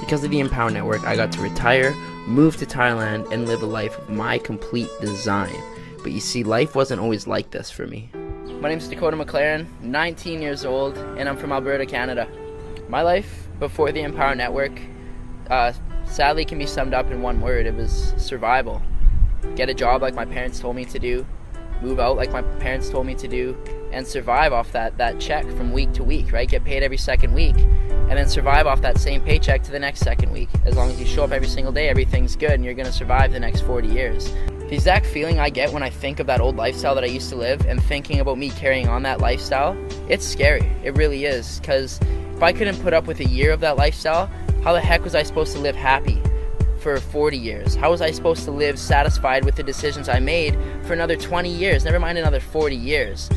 Because of the Empower Network, I got to retire, move to Thailand, and live a life of my complete design. But you see, life wasn't always like this for me. My name's Dakota McLaren, 19 years old, and I'm from Alberta, Canada. My life before the Empower Network sadly can be summed up in one word. It was survival. Get a job like my parents told me to do, move out like my parents told me to do, and survive off that check from week to week, right? Get paid every second week, and then survive off that same paycheck to the next second week. As long as you show up every single day, everything's good, and you're gonna survive the next 40 years. The exact feeling I get when I think of that old lifestyle that I used to live and thinking about me carrying on that lifestyle, it's scary. It really is, because if I couldn't put up with a year of that lifestyle, how the heck was I supposed to live happy for 40 years? How was I supposed to live satisfied with the decisions I made for another 20 years, never mind another 40 years?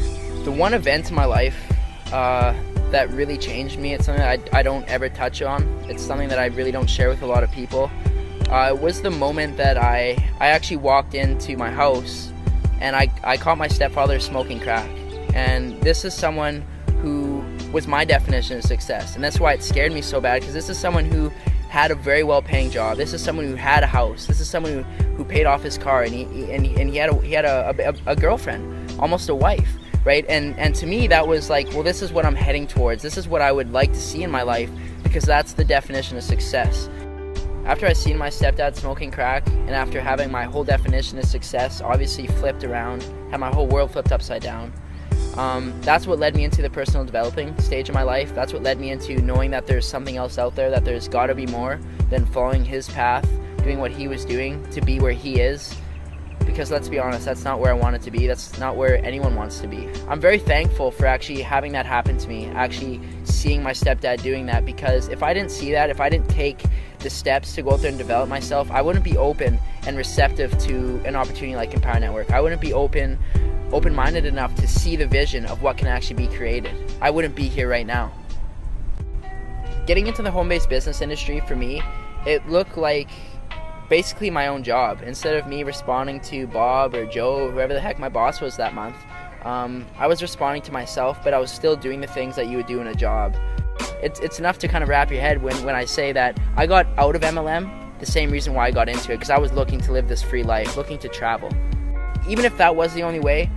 The one event in my life that really changed me, it's something that I don't ever touch on. It's something that I really don't share with a lot of people. It was the moment that I actually walked into my house and I caught my stepfather smoking crack. And this is someone who was my definition of success. And that's why it scared me so bad, because this is someone who had a very well-paying job. This is someone who had a house. This is someone who paid off his car, and he had a girlfriend, almost a wife, right? And to me, that was like, well, this is what I'm heading towards. This is what I would like to see in my life, because that's the definition of success. After I seen my stepdad smoking crack, and after having my whole definition of success obviously flipped around, had my whole world flipped upside down, that's what led me into the personal developing stage of my life. That's what led me into knowing that there's something else out there, that there's got to be more than following his path, doing what he was doing to be where he is. Because let's be honest, that's not where I wanted to be. That's not where anyone wants to be. I'm very thankful for actually having that happen to me, actually seeing my stepdad doing that, because if I didn't see that, if I didn't take the steps to go out there and develop myself, I wouldn't be open and receptive to an opportunity like Empower Network. I wouldn't be open-minded enough to see the vision of what can actually be created. I wouldn't be here right now. Getting into the home-based business industry, for me, it looked like basically my own job. Instead of me responding to Bob or Joe or whoever the heck my boss was that month, I was responding to myself, but I was still doing the things that you would do in a job. It's enough to kind of wrap your head when I say that I got out of MLM the same reason why I got into it, because I was looking to live this free life, looking to travel. Even if that was the only way,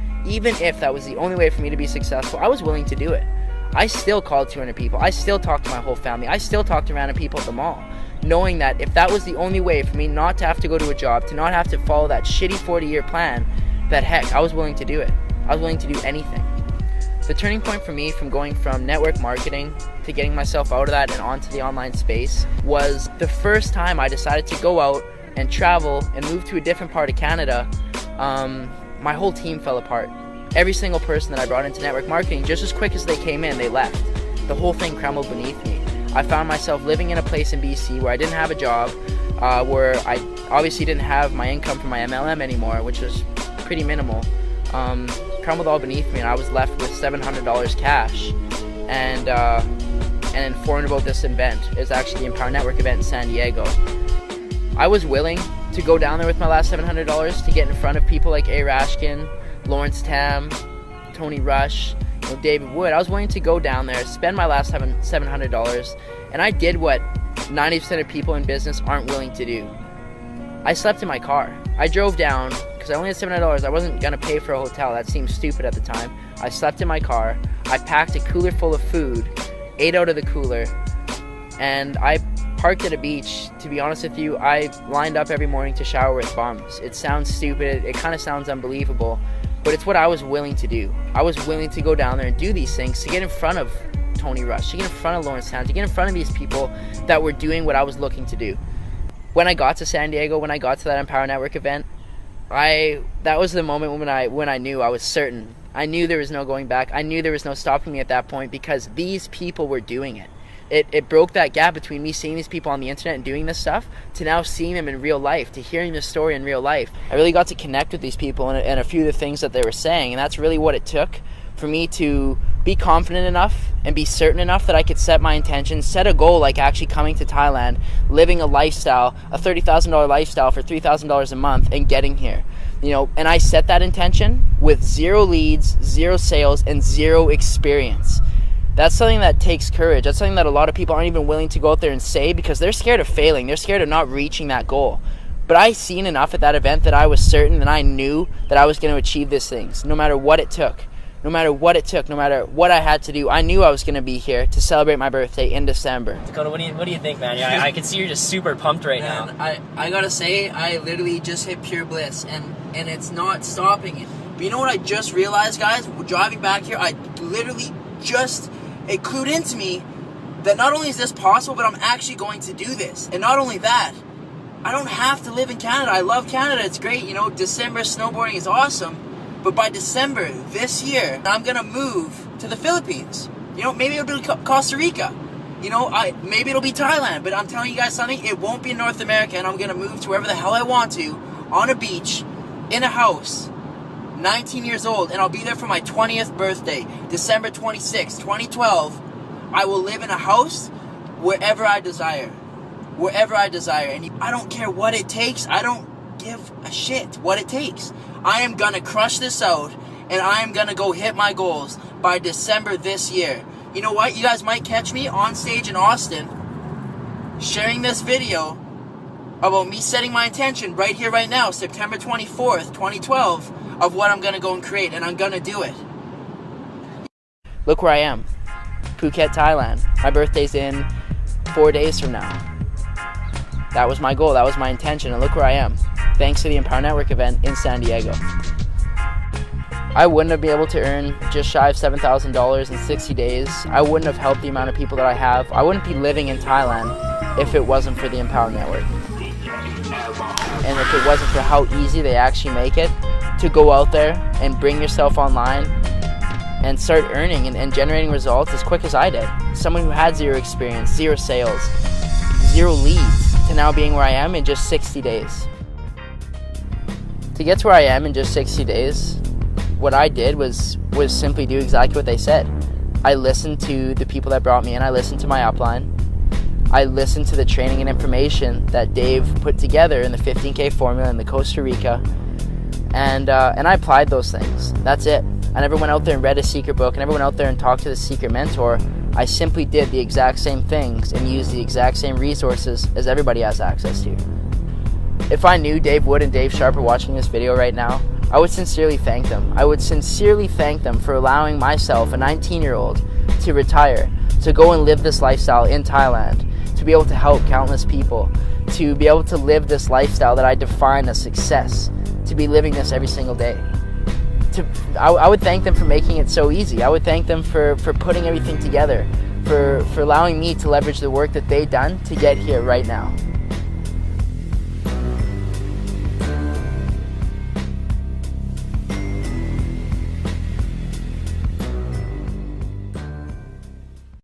for me to be successful, I was willing to do it. I still called 200 people. I still talked to my whole family. I still talked to random people at the mall, knowing that if that was the only way for me not to have to go to a job, to not have to follow that shitty 40-year plan, that heck, I was willing to do it. I was willing to do anything. The turning point for me from going from network marketing to getting myself out of that and onto the online space was the first time I decided to go out and travel and move to a different part of Canada. My whole team fell apart. Every single person that I brought into network marketing, just as quick as they came in, they left. The whole thing crumbled beneath me. I found myself living in a place in BC where I didn't have a job, where I obviously didn't have my income from my MLM anymore, which was pretty minimal. Crumbled all beneath me, and I was left with $700 cash, and informed about this event. It's actually the Empower Network event in San Diego. I was willing to go down there with my last $700 to get in front of people like A. Rashkin, Lawrence Tam, Tony Rush, David Wood. I was willing to go down there, spend my last $700, and I did what 90% of people in business aren't willing to do. I slept in my car. I drove down, because I only had $700. I wasn't going to pay for a hotel. That seemed stupid at the time. I slept in my car. I packed a cooler full of food, ate out of the cooler, and I parked at a beach. To be honest with you, I lined up every morning to shower with bums. It sounds stupid. It kind of sounds unbelievable, but it's what I was willing to do. I was willing to go down there and do these things to get in front of Tony Rush, to get in front of Lawrence Town, to get in front of these people that were doing what I was looking to do. When I got to San Diego, when I got to that Empower Network event, that was the moment when I knew I was certain. I knew there was no going back. I knew there was no stopping me at that point, because these people were doing it. It broke that gap between me seeing these people on the internet and doing this stuff to now seeing them in real life, to hearing this story in real life. I really got to connect with these people and a few of the things that they were saying, and that's really what it took for me to be confident enough and be certain enough that I could set my intentions, set a goal like actually coming to Thailand, living a lifestyle, a $30,000 lifestyle for $3,000 a month, and getting here. And I set that intention with 0 leads, 0 sales, and 0 experience. That's something that takes courage. That's something that a lot of people aren't even willing to go out there and say because they're scared of failing. They're scared of not reaching that goal. But I seen enough at that event that I was certain that I knew that I was going to achieve these things, no matter what it took. No matter what it took, no matter what I had to do, I knew I was going to be here to celebrate my birthday in December. Dakota, what do you think, man? Yeah, I can see you're just super pumped right now. I gotta say, I literally just hit pure bliss, and it's not stopping it. But you know what I just realized, guys? Driving back here, I literally it clued into me that not only is this possible, but I'm actually going to do this. And not only that, I don't have to live in Canada. I love Canada. It's great. You know, December snowboarding is awesome. But by December this year, I'm going to move to the Philippines. You know, maybe it'll be Costa Rica. You know, maybe it'll be Thailand. But I'm telling you guys something, it won't be in North America. And I'm going to move to wherever the hell I want to, on a beach, in a house, 19 years old. And I'll be there for my 20th birthday, December 26, 2012. I will live in a house wherever I desire. Wherever I desire. And I don't care what it takes. I don't give a shit what it takes. I am gonna crush this out, and I am gonna go hit my goals by December this year. You know what? You guys might catch me on stage in Austin sharing this video about me setting my intention right here, right now, September 24th, 2012, of what I'm gonna go and create, and I'm gonna do it. Look where I am. Phuket, Thailand. My birthday's in 4 days from now. That was my goal, that was my intention, and look where I am. Thanks to the Empower Network event in San Diego. I wouldn't have been able to earn just shy of $7,000 in 60 days. I wouldn't have helped the amount of people that I have. I wouldn't be living in Thailand if it wasn't for the Empower Network. And if it wasn't for how easy they actually make it to go out there and bring yourself online and start earning and generating results as quick as I did. Someone who had zero experience, zero sales, zero leads, to now being where I am in just 60 days. To get to where I am in just 60 days, what I did was simply do exactly what they said. I listened to the people that brought me in. I listened to my upline. I listened to the training and information that Dave put together in the 15K formula in the Costa Rica, and I applied those things. That's it. I never went out there and read a secret book. I never went out there and talked to the secret mentor. I simply did the exact same things and used the exact same resources as everybody has access to. If I knew Dave Wood and Dave Sharp are watching this video right now, I would sincerely thank them. I would sincerely thank them for allowing myself, a 19-year-old, to retire, to go and live this lifestyle in Thailand, to be able to help countless people, to be able to live this lifestyle that I define as success, to be living this every single day. I would thank them for making it so easy. I would thank them for putting everything together, for allowing me to leverage the work that they've done to get here right now.